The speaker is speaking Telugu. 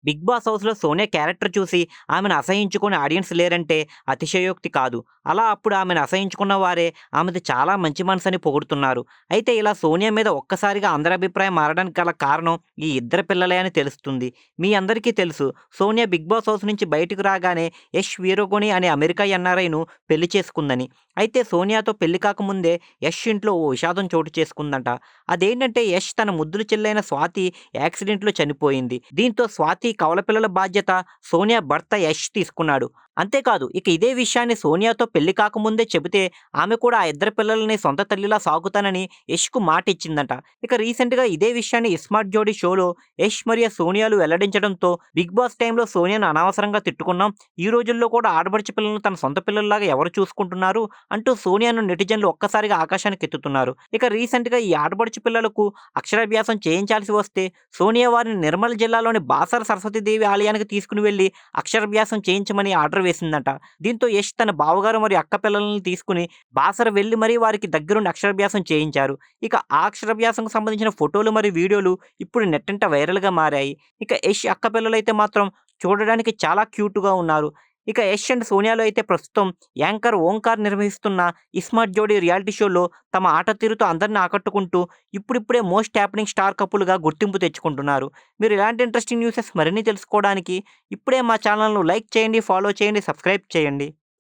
బిగ్ బాస్ హౌస్‌లో సోనియా క్యారెక్టర్ చూసి ఆమెను అసహించుకునే ఆడియన్స్ లేరంటే అతిశయోక్తి కాదు. అలా అప్పుడు ఆమెను అసహించుకున్న వారే ఆమెది చాలా మంచి మనసని పొగుడుతున్నారు. అయితే ఇలా సోనియా మీద ఒక్కసారిగా అందరి అభిప్రాయం మారడానికి గల కారణం ఈ ఇద్దరు పిల్లలే అని తెలుస్తుంది. మీ అందరికీ తెలుసు సోనియా బిగ్ బాస్ హౌస్ నుంచి బయటకు రాగానే యష్ వీరగొని అనే అమెరికా ఎన్ఆర్ఐను పెళ్లి చేసుకుందని. అయితే సోనియాతో పెళ్లి కాకముందే యష్ ఇంట్లో ఓ విషాదం చోటు చేసుకుందంట. అదేంటంటే యష్ తన ముద్దుల చెల్లైన స్వాతి యాక్సిడెంట్‌లో చనిపోయింది. దీంతో స్వాతి కవల పిల్లల బాధ్యత సోనియా భర్త యష్ తీసుకున్నాడు. అంతేకాదు ఇక ఇదే విషయాన్ని సోనియాతో పెళ్లి కాకముందే చెబితే ఆమె కూడా ఆ ఇద్దరు పిల్లల్ని సొంత తల్లిలా సాకుతానని యష్‌కు మాటిచ్చిందట. ఇక రీసెంట్‌గా ఇదే విషయాన్ని 'ఇస్మార్ట్ జోడీ' షోలో యష్ మరియు సోనియాలు వెల్లడించడంతో బిగ్ బాస్ టైమ్‌లో సోనియాను అనవసరంగా తిట్టుకున్నాం. ఈ రోజుల్లో కూడా ఆడపడుచు పిల్లలను తన సొంత పిల్లల్లాగా ఎవరు చూసుకుంటున్నారు అంటూ సోనియాను నెటిజన్లు ఒక్కసారిగా ఆకాశానికెత్తుతున్నారు. ఇక రీసెంట్‌గా ఈ ఆడపడుచు పిల్లలకు అక్షరాభ్యాసం చేయించాల్సి వస్తే సోనియా వారిని నిర్మల్ జిల్లాలోని బాసర సరస్వతీదేవి ఆలయానికి తీసుకుని వెళ్లి అక్షరాభ్యాసం చేయించమని ఆర్డర్ వేసిందట. దీంతో యష్ తన బావగారు మరియు అక్క పిల్లలని తీసుకొని బాసర వెళ్లి మరీ వారికి దగ్గరుండి అక్షరాభ్యాసం చేయించారు. ఇక ఆ అక్షరాభ్యాసంకు సంబంధించిన ఫోటోలు మరియు వీడియోలు ఇప్పుడు నెట్టింట వైరల్‌గా మారాయి. ఇక యష్ అక్క పిల్లలైతే మాత్రం చూడడానికి చాలా క్యూట్‌గా ఉన్నారు. ఇక యష్ అండ్ సోనియాలో అయితే ప్రస్తుతం యాంకర్ ఓంకార్ నిర్వహిస్తున్న 'ఇస్మార్ట్ జోడీ' రియాలిటీ షోలో తమ ఆట తీరుతో అందరిని ఆకట్టుకుంటూ ఇప్పుడిప్పుడే మోస్ట్ హ్యాపెనింగ్ స్టార్ కపుల్‌గా గుర్తింపు తెచ్చుకుంటున్నారు. మీరు ఇలాంటి ఇంట్రెస్టింగ్ న్యూసెస్ మరిన్ని తెలుసుకోవడానికి ఇప్పుడే మా ఛానల్‌ను లైక్ చేయండి, ఫాలో చేయండి, సబ్స్క్రైబ్ చేయండి.